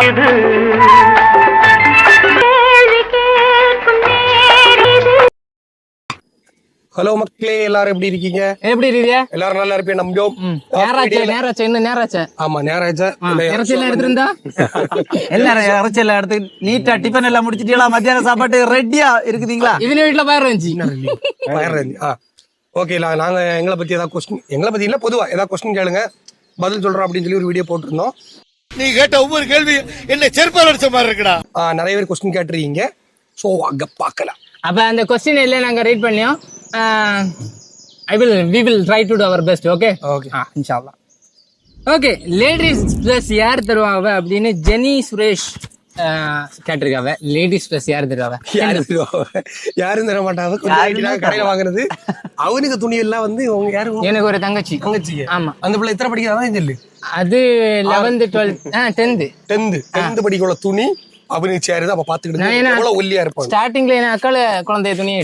இது ஹலோ மக்களே, எல்லாரும் எப்படி இருக்கீங்க? எப்படி இருக்கீங்க? எல்லாரும் நல்லா இருப்பேன் நம்பியோம். ஆமா இறைச்சல் எடுத்திருந்தா எல்லாரும் இறைச்சல் எடுத்து நீட்டா டிஃபன் எல்லாம் முடிச்சிட்டீங்களா? மத்தியான சாப்பாட்டு ரெடியா இருக்குதுங்களா? இவங்க வீட்டுல பயிர் இருந்துச்சு. ஓகே, நாங்க எங்களை பத்தி ஏதாவது கொஸ்டின், எங்களை பத்தி இல்ல பொதுவா ஏதாவது கொஸ்டின் கேளுங்க, பதில் சொல்றோம் அப்படின்னு சொல்லி ஒரு வீடியோ போட்டிருந்தோம். நீ கேட்ட ஒவ்வொரு கேள்வி என்ன செருப்பால் அடிச்ச மாதிரி இருக்குடா. நிறைய பேர் கொஸ்டின் கேட்டிருக்கீங்க. சோ அங்க பாக்கலாம். அப்ப அந்த கொஸ்டின் எல்லாம் நாங்க read பண்ணியோம். we will try to do our best. okay inshallah. okay, ladies dress யார் தருவாங்க அப்படின்னு ஜெனி சுரேஷ் கேட்டிருக்காவ. லேடிஸ் ட்ரெஸ் யாரு தருவாங்க? யாரும் தர மாட்டாங்க. கடையில வாங்குறது அவனுக்கு துணி எல்லாம் வந்து எனக்கு ஒரு தங்கச்சி. ஆமா, அந்த பிள்ளை எத்தனை படிக்கிறாதான் சொல்லு. அது 11th 12th 10th படிக்கல துணி அவனுக்கு சேருது. அப்ப பாத்துக்கிட்டு ஒல்லியா இருப்பாங்க. ஸ்டார்டிங்ல என் அக்கால குழந்தைய துணியை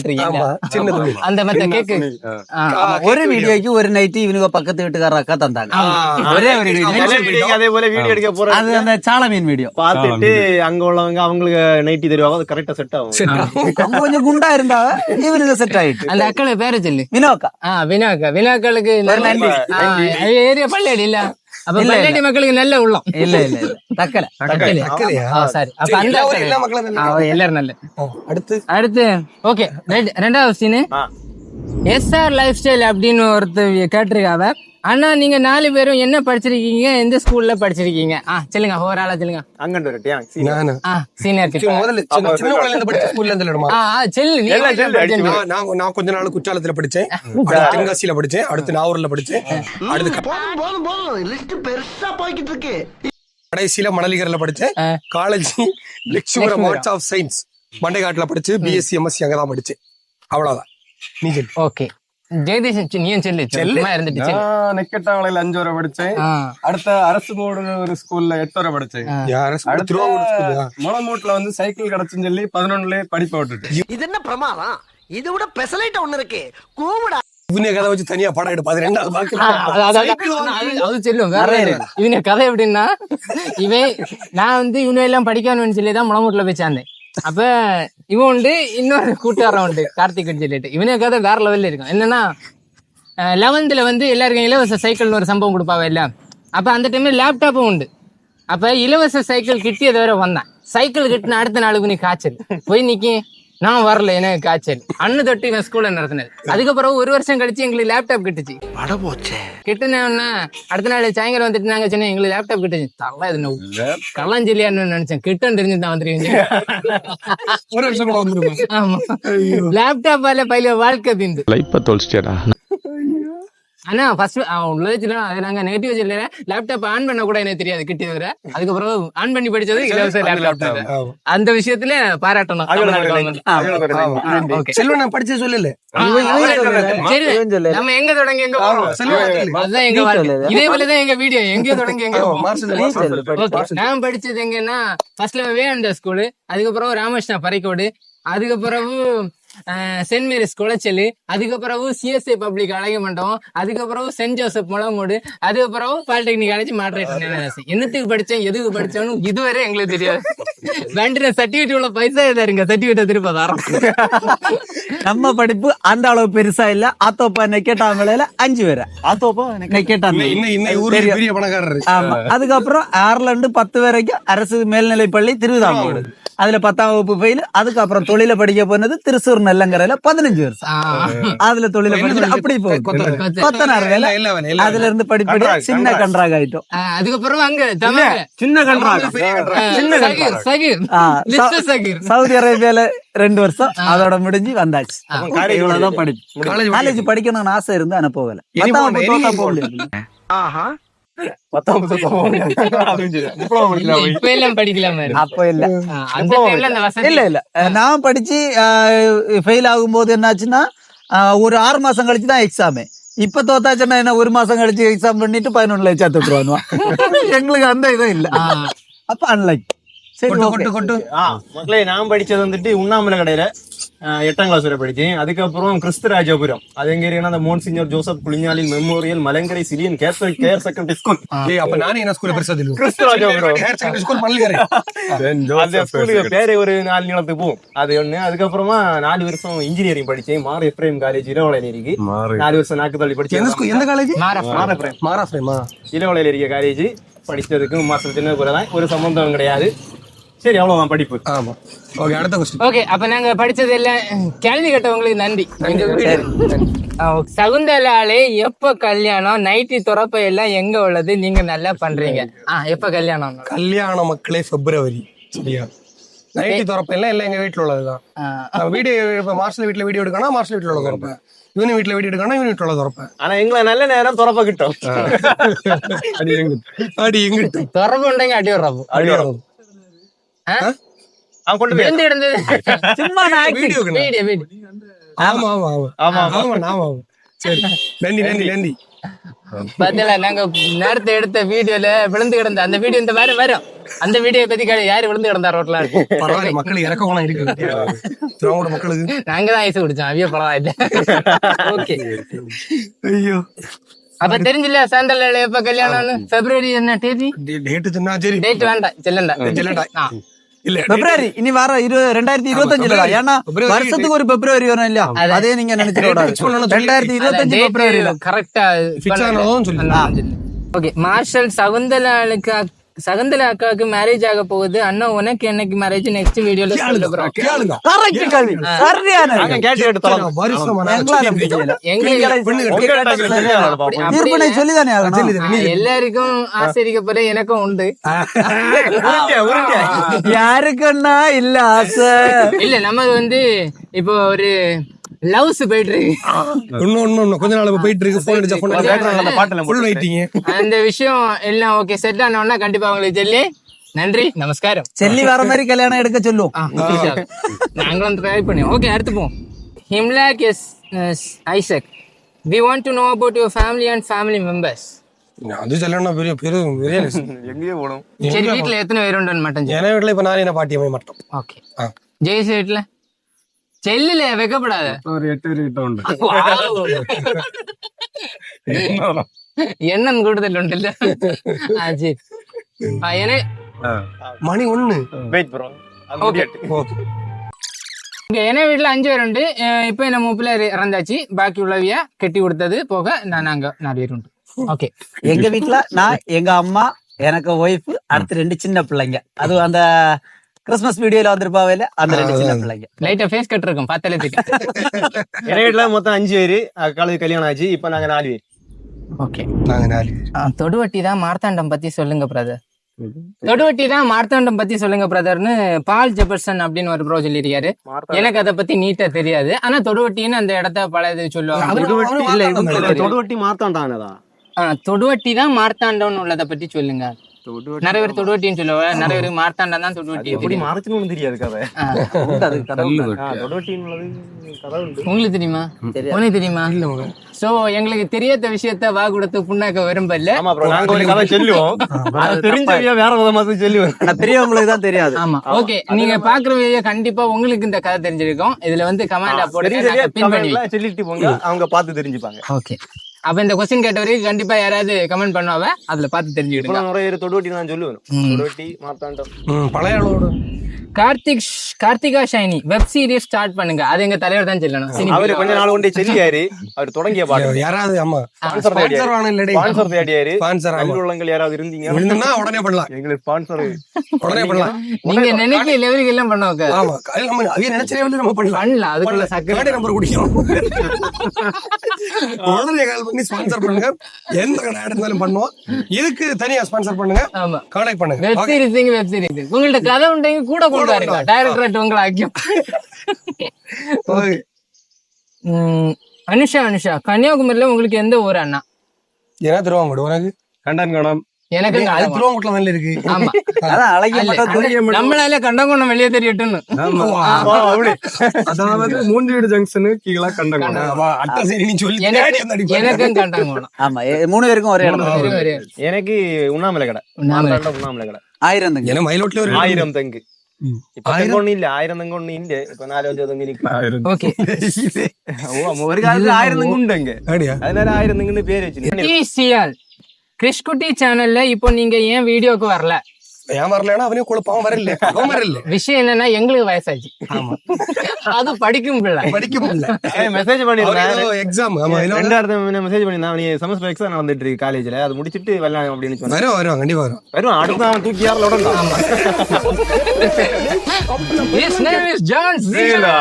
சின்ன துணி அந்த மாதிரி கேக்கு. ஒரு வீடியோக்கு ஒரு நைட்டு இவனுங்க பக்கத்து வீட்டுக்கார அக்கா தந்தாங்க. ஒரே ஒரு வீடியோ, அதே போல வீடியோ எடுக்க போறோம். அது அந்த சால மீன் வீடியோ பாத்துட்டு அங்க உள்ளவங்க அவங்களுக்கு நைட்டி தருவாங்க. அது கரெக்டா செட் ஆகும். கொஞ்சம் குண்டா இருந்தா இவனுக்கு செட் ஆயிட்டு. அந்த அக்கால பேரு சொல்லு, வினோக்கா. வினாக்களுக்கு ஏரியா பள்ளியடி இல்ல. அப்ப பள்ளியடி மக்களுக்கு நல்ல உள்ளம். இல்ல இல்ல தக்கல சரி. அப்ப அந்த எல்லாரும் நல்ல. அடுத்து ஓகே, ரெண்டாவது சீனு. எஸ்ஆர் லைஃப் ஸ்டைல் அப்படின்னு ஒருத்தர் கேட்டிருக்காவ. அண்ணா, நீங்க 4 பேரும் என்ன படிச்சிருக்கீங்க, எந்த ஸ்கூல்ல படிச்சிருக்கீங்க? சொல்லுங்க, ஒரு ஆளா சொல்லுங்க. சீனியர் நான் கொஞ்ச நாள் குற்றாலத்துல படிச்சேன், தென்காசியில படிச்சேன், அடுத்து நாகூர்ல படிச்சேன், அடுத்து கடைசியில மணலிகர்ல படிச்சேன். காலேஜ் லெக்சுரர் ஆர்ட்ஸ் ஆஃப் சயின்ஸ் மண்டைக்காட்டுல படிச்சு பிஎஸ்சி எம்எஸ்சி அங்கதான் படிச்சேன். அவ்வளவுதான். நீ சொல்லு. ஓகே, ஜெயதீஷ் நீயும் சொல்லு. நெக்கட்டாவளையில 5 வரை படிச்சேன். அடுத்த அரசு போர்டு ஒரு ஸ்கூல்ல 8 வரை படிச்சேன். முளமூட்ல வந்து சைக்கிள் கிடைச்சுன்னு சொல்லி 11லயே படிப்பை விட்டுட்டு. இது என்ன பிரமாதம்? இது விட பெசலைட் ஒண்ணு இருக்கு. கூவிடா இவங்க கதை வச்சு தனியா படம் எடுப்பாது. அது சொல்லும் வேற. இவங்க கதை எப்படின்னா, நான் வந்து இவனை எல்லாம் படிக்கணும்னு சொல்லிதான் முளமூட்ல போய் சேர்ந்தேன். அப்ப இவன் உண்டு, இன்னொரு கூட்டுக்காரன் உண்டு, கார்த்திக் சொல்லிட்டு. இவனே கதை வேற லெவல்ல இருக்கும். என்னன்னா 11th வந்து எல்லாருக்கும் இலவச சைக்கிள்னு ஒரு சம்பவம் கொடுப்பாவ இல்ல. அப்ப அந்த டைம்ல லேப்டாப்பும் உண்டு. அப்ப இலவச சைக்கிள் கிட்டியதை வரை வந்தான். சைக்கிள் கிட்டின அடுத்த நாளுக்கு நீ காய்ச்சல் போய் நிக்கி, நான் வரல, எனக்கு காய்ச்சல். அண்ணு தொட்டு இவன் ஸ்கூல்ல நடத்தினது. அதுக்கப்புறம் 1 வருஷம் கழிச்சு எங்களுக்கு லேப்டாப் கிட்டுச்சு. கிட்டுனா அடுத்த நாள் சாயங்காலம் வந்துட்டு நாங்க சொன்னேன், எங்களுக்கு லேப்டாப் கிட்டுச்சு. தரல, இது கள்ளஞ்சொல்லியான்னு நினைச்சேன். கிட்டன் தெரிஞ்சுதான் வந்துருக்கீங்க. 1 வருஷம் கூட வந்துருக்கும். ஆமா, லேப்டாப்பால பயில வாழ்க்கை திண்டு லைப்ப தோல்ச்சிட்டா. ஆனா ஃபர்ஸ்ட் உள்ளதுல நாங்க நெகட்டிவ் சொல்லல. லேப்டாப் ஆன் பண்ண கூட எனக்கு தெரியாது கிட்டி வர. அதுக்கப்புறம் ஆன் பண்ணி படிச்சது இலவச லேப்டாப். அந்த விஷயத்துல பாராட்டணும். செல்வன் படிச்ச சொல்லல. நம்ம எங்க தொடங்கி எங்க போறோம், அதுதான் எங்க வாழ்க்கை. இதே போலதான் எங்க வீடியோ, எங்க தொடங்கி எங்க போறோம். நான் படிச்சது எங்கன்னா ஃபர்ஸ்ட்ல வேண்ட ஸ்கூலு, அதுக்கப்புறம் ராமகிருஷ்ணா பறைக்கோடு, அதுக்கப்புறம் சென்ட் மேரிஸ் குளச்சல், அதுக்கப்புறம் சிஎஸ்ஐ பப்ளிக் அழகிய மண்டபம், அதுக்கப்புறம் சென்ட் ஜோசப் முளமூடு, அதுக்கப்புறம் பாலிடெக்னிக் காலேஜ் மாட்ரேட். என்னத்துக்கு படிச்சேன், எதுக்கு படிச்சோன்னு இதுவரை எங்களுக்கு தெரியாது. வேண்டின சர்டிபிகேட் உள்ள பைசா இருங்க, சர்டிபிகேட் திருப்ப தரோம். நம்ம படிப்பு அந்த அளவு பெருசா இல்ல. ஆத்தோப்பா நெக்கட்டாமலையில 5 பேர். ஆத்தோப்பா நெக்கட்டாமலை பெரிய பணக்காரர். ஆமா. அதுக்கப்புறம் ஆர்லண்டு 10 வரைக்கும் அரசு மேல்நிலை பள்ளி திருவிதாங்கோடு, அதுல 10ஆம் வகுப்பு ஃபெயில். அதுக்கப்புறம் தொழில படிக்க போனது திருச்சூர் நல்லங்கரையில 15 வருஷம். அதுல தொழில படிச்சு அப்படி போகும் கொத்தனார் வேலை. அதுல இருந்து படிப்படியா சின்ன கன்றாக ஆயிட்டோம். அதுக்கப்புறம் அங்க சின்ன கன்றாக சவுதி அரேபியால 2 வருஷம், அதோட முடிஞ்சு வந்தாச்சு. இவ்வளவுதான் படிப்பு. காலேஜ் படிக்கணும்னு ஆசை இருந்து ஆனா போகல. 10ஆம் வகுப்பு போக முடியாது. நான் படிச்சு ஃபெயில் ஆகும் போது என்னாச்சுன்னா, ஒரு 6 மாசம் கழிச்சுதான் எக்ஸாமு. இப்ப தோத்தாச்சுன்னா என்ன, 1 மாசம் கழிச்சு எக்ஸாம் பண்ணிட்டு 11ல சேர்த்துட்டுருவாங்க. எங்களுக்கு அந்த இதுவும் இல்ல. அப்ப அன்லைக். மக்களே, நான் படிச்சது வந்துட்டு உண்ணாமலை கடையில 8ஆம் கிளாஸ் வரை படிச்சேன். அதுக்கப்புறம் கிறிஸ்துராஜபுரம், அது எங்க இருக்குன்னா அந்த மோன்சிஞர் ஜோசப் குளிஞாலின் memorial Malankara Syrian Catholic higher secondary school. அப்ப நானே என்ன ஸ்கூல்ல பெருசா தெரியும். Christurajapuram higher secondary school Mallikarai. அந்த ஸ்கூலுக்கு பேரே ஒரு 4 நிலத்துக்கு போகும், அது ஒண்ணு. அதுக்கப்புறமா 4 வருஷம் இன்ஜினியரிங் படிச்சேன். மார் எப்ரேம் காலேஜ் இரவலையிலிருக்கு. 4 வருஷம் நாக்குத்தள்ளி படிச்சேன். எந்த காலேஜ்? மாராஃப்ரேமா இரவலையில இருக்க காலேஜ். படிச்சதுக்கு மாசம் சின்ன கூட தான், ஒரு சம்பந்தம் கிடையாது. சரி, அவ்வளவுதான் படிப்பு. ஆமா. ஓகே, அடுத்த क्वेश्चन. ஓகே, அப்ப நாங்க படிச்சது எல்லாம் கேள்வி கேட்டவங்களுக்கு நன்றி. சகுந்தலாலே எப்ப கல்யாணம், நைட்டி துறப்ப எல்லாம் எங்க உள்ளது, நீங்க நல்லா பண்றீங்க. எப்ப கல்யாணம்? கல்யாண மக்களே பிப்ரவரி. சரியா? நைட்டி துறப்ப எல்லாம் எங்க வீட்டுல உள்ளதுதான். வீடியோ இப்ப மாஸ்டர் வீட்டுல வீடியோ எடுக்கணும், மாஸ்டர் வீட்டுல உள்ள துறப்பேன். இவனு வீட்டுல வீடியோ எடுக்கணும், இவனு வீட்டுல உள்ள துறப்பேன். ஆனா எங்களை நல்ல நேரம் துறப்ப கிட்டும். அடி எங்கிட்ட துறப்பு உണ്ടെங்க அடி வர்றப்போ அவன் கொண்டு போய் எந்த இருந்தது சும்மா வீடியோ. வீடியோ. ஆமா ஆமா ஆமா ஆமா ஆமா. சரி, நன்றி நன்றி நன்றி. பாத்தீங்களா, நாங்க நேரத்தை எடுத்த வீடியோல விழுந்து கிடந்த அந்த வீடியோ இந்த மாதிரி வரும். அந்த வீடியோ பத்தி யாரு விழுந்து கிடந்தா ரோட்ல? பரவாயில்ல, மக்களுக்கு இறக்க குணம் இருக்கு. மக்களுக்கு நாங்க தான் ஐஸ் குடிச்சோம், அவிய பரவாயில்ல. ஓகே, ஐயோ. அப்ப தெரிஞ்சில்ல சாந்தல எப்ப கல்யாணம்னு? பிப்ரவரி என்ன தேதி? டேட் சொன்னா சரி, டேட் வேண்டாம், செல்லண்டா. இல்ல பிப்ரவரி இனி வர 2025 ஏன்னா வருஷத்துக்கு ஒரு பிப்ரவரி வரும் இல்லையா, அதே நீங்க நினைச்சுக்கூடாது. 2025 பிப்ரவரி கரெக்டா ஃபிக்ஸ் ஆனதும் சொல்லலாம். ஓகே, மார்ஷல் சகுந்தலா அக்காவுக்கு மேரேஜ் ஆக போகுது. அண்ணா உனக்கு என்னைக்கு மேரேஜ்? நெக்ஸ்ட் வீடியோல சொல்லுறோம். கேளுங்க. கரெக்ட் கல்வி சரியான தீர்ப்பினை சொல்லிதானே ஆகணும். எல்லாருக்கும் ஆசிரியப்பட எனக்கும் உண்டு. யாருக்குன்னா இல்ல ஆசை இல்ல, நமக்கு வந்து இப்போ ஒரு லவ்ஸ் போயிட்டு இருக்கு. இன்னும் கொஞ்ச நாள் போயிட்டு இருக்கு. போன் அடிச்சா போன் அந்த பாட்டுல ஃபுல் வெயிட்டிங். அந்த விஷயம் எல்லாம் ஓகே செட் ஆனோம்னா கண்டிப்பா உங்களுக்கு சொல்லி நன்றி, நமஸ்காரம். செல்லி வர மாதிரி கல்யாணம் எடுக்க சொல்லுவோம். நாங்களும் ட்ரை பண்ணி. ஓகே, அடுத்து போவோம். ஹிம்லாக் Isaac, we want to know about your family and family members. அது சொல்லணும். பெரிய பெரிய எங்கேயே போகணும். சரி, வீட்டுல எத்தனை பேர் உண்டு மட்டும்? என் வீட்டுல இப்ப நான் என்ன பாட்டியமே மட்டும். ஓகே, ஜெய்ஸ் வீட்டுல செல்லுல வைக்கப்படாத ஒரு 8 பேர் கிட்ட உண்டு. எண்ணம் கூடுதல் உண்டு இல்ல? சரி, மணி 1 வெயிட் ப்ரோ. என வீட்டுல 5 பேர் உண்டு. இப்ப என்ன 3 பிள்ளை இறந்தாச்சு. பாக்கி உள்ளவிய கெட்டி கொடுத்தது போக நாங்க 4 பேர் உண்டு. ஓகே, எங்க வீட்டுல நான், எங்க அம்மா, எனக்கு ஒய்ஃப், அடுத்து 2 சின்ன பிள்ளைங்க. அது அந்த கிறிஸ்மஸ் வீடியோல வந்திருப்பாவில அந்த 2 சின்ன பிள்ளைங்க. லைட்டா ஃபேஸ் கட் இருக்கும் பார்த்தாலே தெரியும். என் வீட்டுல மொத்தம் 5 பேரு. காலேஜ் கல்யாணம் ஆச்சு. இப்ப நாங்க 4 பேர். ஓகே, நாங்க 4 பேர். தொடுவட்டி தான் மார்த்தாண்டம் பத்தி சொல்லுங்க பிரதர். தொடுவட்டி தான் மார்த்தாண்டம் பத்தி சொல்லுங்க பிரதர்னு பால் ஜெபர்சன் அப்படின்னு ஒரு ப்ரோ சொல்லியிருக்காரு. எனக்கு அதை பத்தி நீட்டா தெரியாது. ஆனா தொடுவட்டின்னு அந்த இடத்த பழைய சொல்லுவாங்க. தொடுவட்டி மார்த்தாண்டானதா? தொடுவட்டி தான் மார்த்தாண்டம்னு உள்ளதை பத்தி சொல்லுங்க. நிறைய பேர் தொடுவட்டின்னு சொல்லுவாங்க, நிறைய பேர் மார்த்தாண்டம் தான் தொடுவட்டி. எப்படி மார்ச்சுன்னு தெரியாது கதை. உங்களுக்கு தெரியுமா? உனக்கு தெரியுமா? சோ எங்களுக்கு தெரியாத விஷயத்த வா கொடுத்து புண்ணாக்க விரும்பல. நாங்க ஒரு கதை சொல்லுவோம், தெரிஞ்ச வேற விதமா சொல்லுவோம். பெரியவங்களுக்கு தான் தெரியாது. ஆமா, ஓகே, நீங்க பாக்குற வீடியோ கண்டிப்பா உங்களுக்கு இந்த கதை தெரிஞ்சிருக்கும். இதுல வந்து கமெண்டா போடுங்க, சொல்லிட்டு போங்க, அவங்க பார்த்து தெரிஞ்சுப்பாங்க. ஓகே, அப்ப இந்த கொஸ்டின் கேட்ட வரைக்கும் கண்டிப்பா யாராவது கமெண்ட் பண்ணுவாங்க, அதுல பார்த்து தெரிஞ்சுக்கிடுங்க. நிறைய தொடுவட்டி நான் சொல்லுவேன். தொடுவட்டி மார்த்தாண்டம் பழைய அளவோட. Karthika Shiny web series start பண்ணுங்க. அது எங்க தலைவர் தான் சொல்லணும். அவரு கொஞ்ச நாள் கொண்டே சொல்லியாரு. அவர் தொடங்கிய பாட்டு யாராவது ஆமா ஸ்பான்சர் தேடியாரு. ஸ்பான்சர் உள்ளங்கள் யாராவது இருந்தீங்க உடனே பண்ணலாம். எங்களுக்கு ஸ்பான்சர் உடனே பண்ணலாம். நீங்க நினைக்கிற லெவலுக்கு எல்லாம் பண்ணுவாங்க. ஆமா, நினைச்ச லெவலுக்கு நம்ம பண்ணலாம். அதுக்குள்ள சக்கரை நம்பர் குடிக்கும். உடனே கால் பண்ணி ஸ்பான்சர் பண்ணுங்க. எந்த கடை இருந்தாலும் பண்ணுவோம். இதுக்கு தனியா ஸ்பான்சர் பண்ணுங்க. ஆமா, கான்டாக்ட் பண்ணுங்க. வெப் சீரிஸ் உங்கள்ட்ட கதை உണ്ടെங்க கூட கொடுக்காருங்க. டைரக்டர் உங்களை ஆக்கியும். அனுஷா கன்னியாகுமரியில உங்களுக்கு எந்த ஊர் அண்ணா? ஏன்னா திருவாங்கூடு. உனக்கு கண்டன்கோணம். எனக்கு திருவாங்கூட்ல தான் இருக்கு. ஆமா, நம்மளால கண்டங்கோணம் வெளியே தெரியட்டும்னு. அதாவது 3 வீடு ஜங்ஷனு கீழே கண்டங்கோணம். எனக்கும் கண்டங்கோணம். ஆமா, 3 பேருக்கும் ஒரே இடம். எனக்கு உண்ணாமலை கடை. உண்ணாமலை கடை 1000 தங்கு. மயிலோட்ல 1000 தங்கு. ഇപ്പൊ തെങ്ങൊന്നും ഇല്ല, 1000 തെങ്ങൊന്നും ഇല്ല. ഇപ്പൊ 4-5 തെങ്ങിന് ஓகே ഒരു കാലത്ത് 1000 തെങ്ങുണ്ടെങ്കിൽ அப்படியா അതിനാல 1000 തെങ്ങിന് പേര് വെച്ചിട്ടുണ്ട്. டிசிஎல் கிறிஸ்குட்டி சேனல்ல இப்போ நீங்க ஏன் வீடியோக்கு வரல? ஏன் வரலன்னா அவனே குழப்பம் வரல, அவன் வரல. விஷயம் என்னன்னா எங்களுக்கு வயசாச்சு, அது படிக்கும் பிள்ளை படிக்க முடியல. மெசேஜ் பண்ணிருந்தேன் எக்ஸாம். ஆமா, ரெண்டாவது மெசேஜ் பண்ணிருந்தேன். அவன் செமஸ்டர் எக்ஸாம் நடந்துட்டு இருக்கு காலேஜ்ல, அது முடிச்சிட்டு வரலாம் அப்படின்னு சொன்னான். வரும் கண்டிப்பா வரும். வருவான், அடுத்து அவன் தூக்கி யாரில் உடனே. His name is John Cena.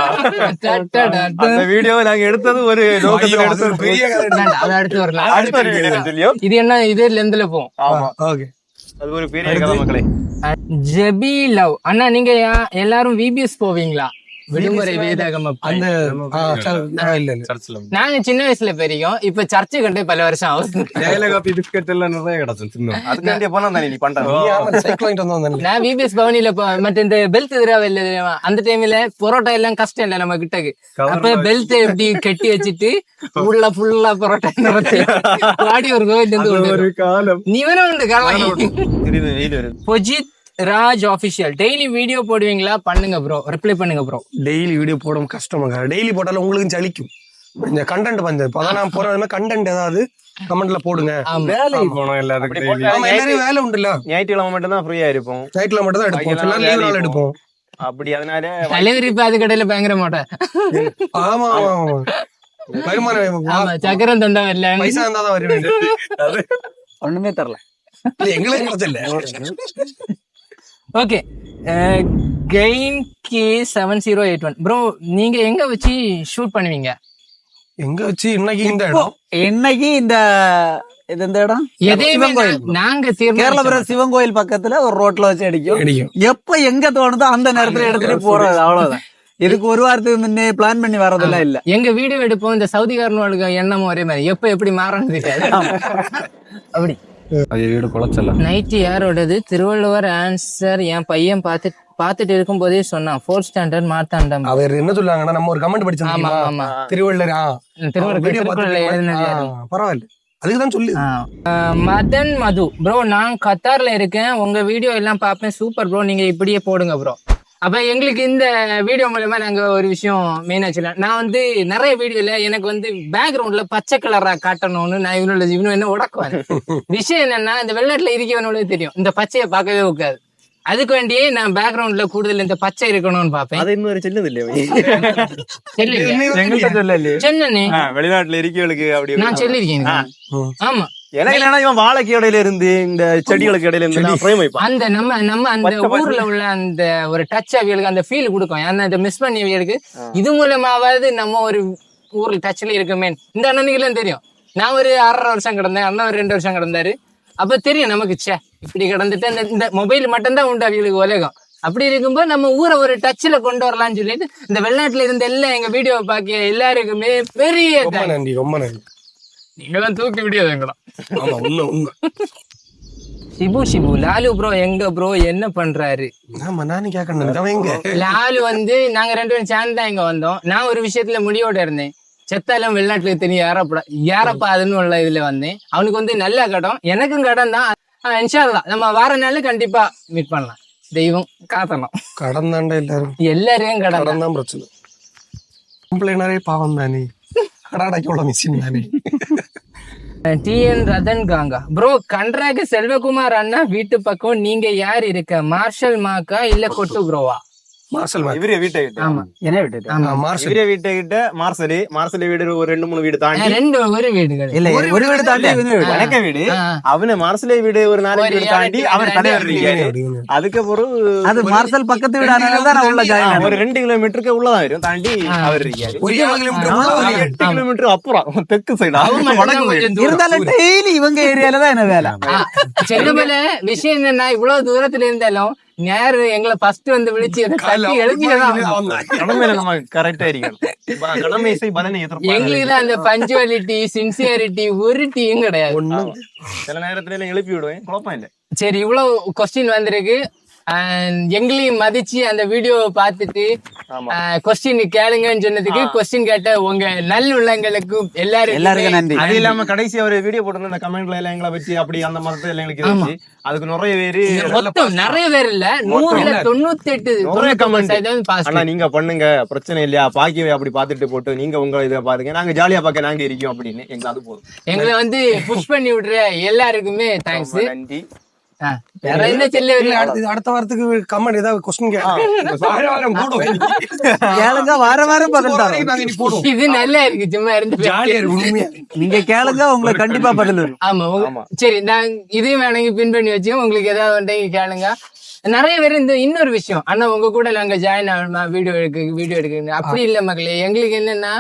அந்த வீடியோவை நாங்க எடுத்தது ஒரு நோக்கத்துல எடுத்தது. பெரிய அது அடுத்து வரலாம். அடுத்த ஒரு video தெரியும். இது என்ன, இது லென்த்ல போகும். ஆமா, ஓகே. அது ஒரு பெரிய கதை மக்களே. ஜெபி லவ் அண்ணா, நீங்க எல்லாரும் விபிஎஸ் போவீங்களா? விடுமுறை வேதாகம் அந்த இல்ல சர்ச்சில் நாங்க சின்ன வயசுல பெரியோம், இப்ப சர்ச்சு கண்டே பல வருஷம் ஆகுது. ஏல காபி பிஸ்கட் எல்லாம் நிறைய கிடச்சு தின்னோம். அதுக்காண்டியே போனா தானே நீ பண்ற. சைக்கிள் வாங்கிட்டு வந்தோம். நான் விபிஎஸ் பவனில மற்ற இந்த பெல்ட் திராவ இல்ல தெரியுமா, அந்த டைம்ல பொரோட்டா எல்லாம் கஷ்டம் இல்ல நம்ம கிட்டக்கு. அப்ப பெல்ட் எப்படி கட்டி வச்சுட்டு உள்ள ஃபுல்லா பொரோட்டா நிறத்து வாடி ஒரு கோவில் இருந்து ஒரு காலம் நீ வேணும் உண்டு காலம். தெரியுது, வெயில் வருது. பொஜித் ராஜ் ஆபீஷியல் டெய்லி வீடியோ போடுவீங்களா? பண்ணுங்க ப்ரோ, ரிப்ளை பண்ணுங்க ப்ரோ. டெய்லி வீடியோ போட கஷ்டமாங்க. டெய்லி போட்டாலும் உங்களுக்கும் சலிக்கும். இந்த கண்டென்ட் வந்து அதான் நான் போற கண்டென்ட் ஏதாவது கமெண்ட்ல போடுங்க. வேலைக்கு போனோம் எல்லாத்துக்கும். எல்லாரும் வேலை உண்டுல்ல. ஞாயிற்றுக்கிழமை மட்டும் தான் ஃப்ரீயா இருப்போம். நைட்ல மட்டும் தான் எடுப்போம், எல்லாம் லீவ் நாள் எடுப்போம். அப்படி அதனால தலைவர் இப்ப அது கடையில பயங்கர மாட்டேன். ஆமா ஆமா, வருமானம் சக்கரம் தொண்டா வரல, பைசா இருந்தா தான் வருவேன். ஒண்ணுமே தரல, எங்களுக்கு கிடைச்சல. ஓகே. கெயின் கே 7081 ப்ரோ, நீங்க எங்க வச்சு ஷூட் பண்ணுவீங்க? எங்க வச்சு இன்னைக்கு இந்த இடம் இன்னைக்கு இந்த இது இந்த இடம் எதையுமே சிவன் கோயில், நாங்க கேரளபுரம் சிவன் கோயில் பக்கத்துல ஒரு ரோட்ல வச்சு அடிக்கும். அடிக்கும். எப்ப எங்க தோணுதோ அந்த நேரத்துல எடுத்துட்டு போறது, அவ்வளவுதான். இதுக்கு ஒரு வாரத்துக்கு முன்னே பிளான் பண்ணி வரதெல்லாம் இல்ல. எங்க வீடியோ எடுப்போம், இந்த சவுதிக்காரனுக்கு எண்ணமும் ஒரே மாதிரி, எப்ப எப்படி மாறணும் தெரியாது. அப்படி வீடு குளச்சல. நைட்டு யாரோடது? திருவள்ளுவர் ஆன்சர் என் பையன் பாத்துட்டு இருக்கும் போதே சொன்னான், 4th ஸ்டாண்டர்ட் மார்த்தாண்டம். அவர் என்ன சொல்லுவாங்கன்னா, நம்ம ஒரு கமெண்ட் ஆமா படிச்சோம் ஆமா, திருவள்ளுவர் திருக்குறள் எழுதினது யாரு? பரவாயில்ல, அதுக்குதான் சொல்லு. மதன் மது ப்ரோ, நான் கத்தார்ல இருக்கேன், உங்க வீடியோ எல்லாம் பார்ப்பேன், சூப்பர் ப்ரோ, நீங்க இப்படியே போடுங்க ப்ரோ. அப்ப எங்களுக்கு இந்த வீடியோ மூலமா நாங்க ஒரு விஷயம் மெயினா சொல்லலாம். நான் வந்து நிறைய வீடியோல எனக்கு வந்து பேக்ரவுண்ட்ல பச்சை கலரா காட்டணும்னு நான் இவனு என்ன உடக்குவாரு. விஷயம் என்னன்னா, இந்த வெளிநாட்டுல இருக்கவனோட தெரியும் இந்த பச்சையை பார்க்கவே உட்காது. அதுக்கு வேண்டியே நான் பேக்ரவுண்ட்ல கூடுதல் இந்த பச்சை இருக்கணும்னு பாப்பேன். அது இன்னொரு செல்லுது இல்லையா? சென்னே வெளிநாட்டுல இருக்கவளுக்கு அப்படி நான் சொல்லிருக்கேன். ஆமா, எனக்கு என்னன்னா, இவன் வாழைக்கு இடையில இருந்து இந்த செடிகளுக்கு இடையில இருந்து ஃப்ரேம் வைப்பான். அந்த நம்ம அந்த ஊர்ல உள்ள அந்த ஒரு டச் அவியலுக்கு அந்த ஃபீல் கொடுக்கும். ஏன்னா இதை மிஸ் பண்ணி அவியலுக்கு இது மூலமாவது நம்ம ஒரு ஊர்ல டச்ல இருக்குமே. இந்த அண்ணனுக்கு தெரியும், நான் ஒரு 6.5 வருஷம் கிடந்தேன், அண்ணன் ஒரு 2 வருஷம் கிடந்தாரு. அப்ப தெரியும் நமக்கு, சே இப்படி கிடந்துட்டு இந்த மொபைல் மட்டும்தான் உண்டு அவியலுக்கு உலகம். அப்படி இருக்கும்போது நம்ம ஊரை ஒரு டச்ல கொண்டு வரலாம்னு சொல்லிட்டு இந்த வெளிநாட்டுல இருந்த எல்லாம் எங்க வீடியோவை பார்க்க எல்லாருக்குமே பெரிய நன்றி, ரொம்ப நன்றி. நீங்கதான் தூக்கி விடியாதுங்களா? ஆமா, உண்மை உண்மை. சிபு லாலு ப்ரோ எங்க ப்ரோ என்ன பண்றாரு? ஆமா, நானும் கேட்கணும். எங்க லாலு வந்து நாங்க 2 பேரும் சேர்ந்து தான் இங்க வந்தோம். நான் ஒரு விஷயத்துல முடிவோட இருந்தேன், செத்தாலும் வெளிநாட்டுல தெரியும் யாரப்பா அதுன்னு உள்ள இதுல வந்தேன். அவனுக்கு வந்து நல்ல கடன், எனக்கும் கடன் தான். இன்ஷா அல்லாஹ் நம்ம வார நாள் கண்டிப்பா மீட் பண்ணலாம். தெய்வம் காத்தணும். கடன் தாண்டா எல்லாரையும் கடன் தான் பிரச்சனை. கம்ப்ளைனரே பாவம் தானே, கடாடைக்கு மிஷின் தானே. டிஎன் ரதன் காங்கா ப்ரோ, கன்றாக செல்வகுமார் அண்ணா வீட்டு பக்கம் நீங்க யார் இருக்க? மார்ஷல் மாக்கா இல்ல கொட்டு ப்ரோவா? மார்ஷல் இவரே வீட்டை கிட்ட. ஆமா, என்ன விட்டுட்டு மார்ஷல் இவரே வீட்டை கிட்ட மார்சலி வீடு ஒரு 2-3 வீடு தாண்டி ஒரு வீடுகள் இல்ல, ஒரு வீடு தாண்டி வணக்க வீடு. அவனு மார்சலே வீடு ஒரு 4 வீடு தாண்டி அவர் தலைவர் இருக்காரு. அதுக்கப்புறம் அது மார்சல் பக்கத்து வீடு, அதனாலதான் நான் உள்ள ஜாயின். ஒரு 2 கிலோமீட்டருக்கு உள்ளதான் வரும் தாண்டி அவர் இருக்காரு. ஒரு 7 கிலோமீட்டர் 8 கிலோமீட்டர் அப்புறம் தெற்கு சைடு வடக்கு சைடு இருந்தாலும் டெய்லி இவங்க ஏரியால தான் என்ன வேலை. செல்லுமல விஷயம் என்னன்னா, இவ்வளவு தூரத்துல இருந்தாலும் நேரு எங்களை ஃபர்ஸ்ட் வந்து விழிச்சு கடமையில நம்ம கரெக்டா இருக்கணும். கடமை செய் பலனை எதிர்பார்க்க. எங்களுக்கு அந்த பஞ்சுவாலிட்டி சின்சியாரிட்டி ஒரு டீயும் கிடையாது. சில நேரத்துல எழுப்பி விடுவேன், குழப்பம் இல்ல. சரி, இவ்வளவு கொஸ்டின் வந்திருக்கு. எங்களையும் மதிச்சு அந்த வீடியோவை பார்த்துட்டு கொஸ்டின் கேளுங்கன்னு சொன்னதுக்கு கொஸ்டின் கேட்ட உங்க நல்லுள்ளங்களுக்கும் எல்லாருக்கும் நன்றி. அது இல்லாம கடைசி ஒரு வீடியோ போட்டு அந்த கமெண்ட்ல எல்லாம் எங்களை வச்சு அப்படி அந்த மதத்தை எல்லாம் எங்களுக்கு இருந்துச்சு. அதுக்கு நிறைய பேரு மொத்தம் நிறைய பேர் இல்ல 198 பாஸ். ஆனா நீங்க பண்ணுங்க பிரச்சனை இல்லையா, பாக்கியவை அப்படி பாத்துட்டு போட்டு நீங்க உங்க இதை பாருங்க, நாங்க ஜாலியா பார்க்க நாங்க இருக்கோம் அப்படின்னு எங்களுக்கு அது போதும். எங்களை வந்து புஷ் பண்ணி விடுற எல்லாருக்குமே தேங்க்ஸ். நன்றி. வேற என்ன சொல்ல அடுத்த வாரத்துக்கு கமெண்ட் ஏதாவது கொஸ்டின் கேளுங்க, வார வாரம் பதில் தரோம். இது நல்லா இருக்கு, சும்மா இருந்து ஜாலியா இருக்கு உண்மையா. நீங்க கேளுங்க, உங்களுக்கு கண்டிப்பா பதில் வரும். ஆமா சரி, நான் இதையும் வேணாங்க பின் பண்ணி வச்சு உங்களுக்கு ஏதாவது ஒன்றை கேளுங்க. நிறைய பேர் இந்த இன்னொரு விஷயம், அண்ணா உங்க கூட நாங்க ஜாயின் ஆகணுமா வீடியோ எடுக்க அப்படி இல்ல மக்களே. எங்களுக்கு என்னன்னா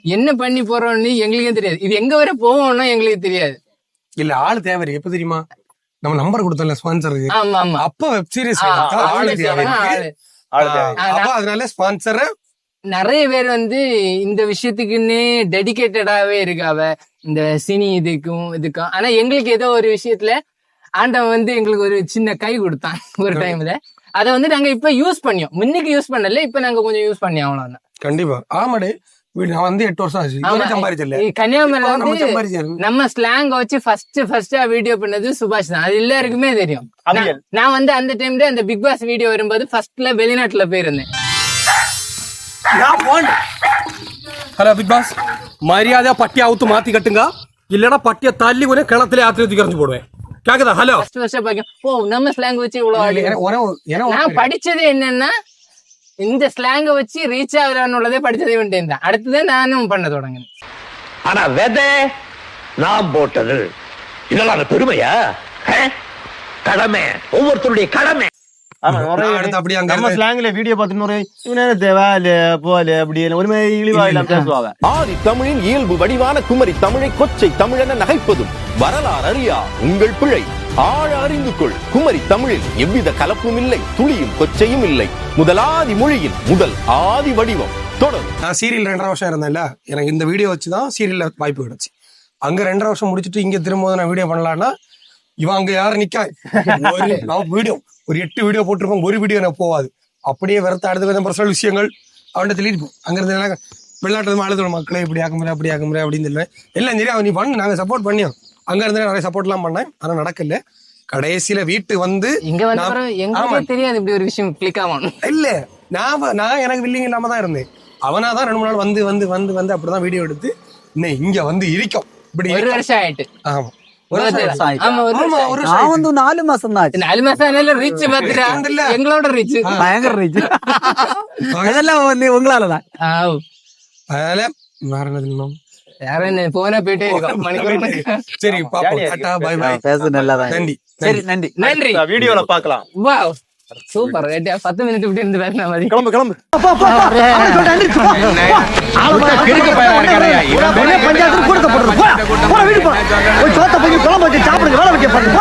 என்ன பண்ணி போறோம்னு எங்களுக்கே தெரியாது. இது எங்க வரை போவோம்னா எங்களுக்கு தெரியாது. இல்ல ஆளு தேவை எப்ப தெரியுமா, நம்ம நம்பர் கொடுத்தோம்ல ஸ்பான்சருக்கு, ஆமா ஆமா அப்ப வெப் சீரிஸ் ஆளு தேவை. அப்ப அதனால ஸ்பான்சர் நிறைய பேர் வந்து இந்த விஷயத்துக்குன்னே டெடிகேட்டடாவே இருக்காவ, இந்த சினி இதுக்கும். ஆனா எங்களுக்கு ஏதோ ஒரு விஷயத்துல ஆண்டவன் வந்து எங்களுக்கு ஒரு சின்ன கை கொடுத்தான் ஒரு டைம்ல. அதை வந்து நாங்க இப்ப யூஸ் பண்ணியோம். முன்னுக்கு யூஸ் பண்ணல, இப்ப நாங்க கொஞ்சம் யூஸ் பண்ணி அவ்வளவுதான். கண்டிப்பா. ஆமாடே, நான் வந்து 8 வருஷம் ஆச்சு சம்பாதிச்சல. கன்னியாகுமரியில வந்து நம்ம ஸ்லாங் வச்சு ஃபர்ஸ்டா வீடியோ பண்ணது சுபாஷ் தான். அது எல்லாருக்குமே தெரியும். நான் வந்து அந்த டைம்ல அந்த பிக் பாஸ் வீடியோ வரும்போது ஃபர்ஸ்ட்ல வெளிநாட்டுல போயிருந்தேன். ஹலோ பிக் பாஸ், மரியாதையா பட்டியை அவுத்து மாத்தி கட்டுங்க, இல்லடா பட்டியை தள்ளி கூட கிணத்துல ஆத்திரத்துக்கு எறிஞ்சு போடுவேன். கேக்குதா? ஹலோ நம்ம ஸ்லாங் வச்சு இவ்வளவு நான் படிச்சது என்னன்னா இந்த ஸ்லாங்க வச்சு ரீச் ஆகலான்னு படிச்சதே வேண்டியது தான். அடுத்ததான் நானும் பண்ண தொடங்கினேன். ஆனா வெதை நான் போட்டது இதெல்லாம் பெருமையா? கடமை, ஒவ்வொருத்தருடைய கடமை. நம்ம ஸ்லாங்ல வீடியோ பார்த்து தேவை போல அப்படி ஒரு மாதிரி இழிவா எல்லாம் பேசுவாங்க. ஆதி தமிழின் இயல்பு வடிவான குமரி தமிழை கொச்சை தமிழென நகைப்பதும் வரலாறு அறியா உங்கள் பிழை. ஆழ அறிந்து கொள், குமரி தமிழில் எவ்வித கலப்பும் இல்லை, துளியும் கொச்சையும் இல்லை. முதலாதி மொழியின் முதல் ஆதி வடிவம். தொடர். நான் சீரியல் 2.5 வருஷம் இருந்தேன்ல, எனக்கு இந்த வீடியோ வச்சுதான் சீரியல்ல வாய்ப்பு கிடைச்சு. அங்க 2.5 வருஷம் முடிச்சுட்டு இங்க திரும்ப நான் வீடியோ பண்ணலாம்னா இவன் அங்க யாரும் நிக்கா வீடியோ ஒரு 8 வீடியோ போட்டிருக்கோம், ஒரு வீடியோ எனக்கு போவாது. அப்படியே வரத்த அடுத்த பர்சனல் விஷயங்கள் அவன்கிட்ட தெளிப்போம். அங்க இருந்து வெளிநாட்டு அழுதுற மக்களை இப்படி ஆக்க முடியாது அப்படி ஆக்க முடியாது அப்படின்னு சொல்லுவேன். எல்லாம் சரியா நீ பண்ணு, நாங்க சப்போர்ட் பண்ணியோம். அங்க இருந்து நிறைய சப்போர்ட் எல்லாம் பண்ணேன், ஆனா நடக்கல. கடைசியில வீட்டு வந்து தெரியாது இப்படி ஒரு விஷயம் கிளிக் ஆகும் இல்ல. நான் எனக்கு வில்லிங் இல்லாம தான் இருந்தேன். அவனாதான் 2-3 நாள் வந்து வந்து வந்து வந்து அப்படிதான் வீடியோ எடுத்து இன்னும் இங்க வந்து இருக்கும். இப்படி 1 வருஷம் ஆயிட்டு. ஆமா, நான் வந்து 4 மாசம் தான். 4 மாசம் ரீச் பாத்துட்டா எங்களோட ரீச் பயங்கர ரீச். அதெல்லாம் வந்து உங்களாலதான். அதனால வேற என்ன போன போயிட்டே இருக்கோம். சரி பாப்போம். Bye bye. பேச நல்லதா. நன்றி. சரி நன்றி. நன்றி. வீடியோல பாக்கலாம். Wow super. 10 மினிட் இப்படி இருந்து பேசின மாதிரி. கிளம்பு கிளம்பு. பஞ்சாயத்து கூட போடுறது. வீடு போ, சோத்த போய் குழம்பு வச்சு சாப்பிடுங்க, வேலை வைக்க பாருங்க.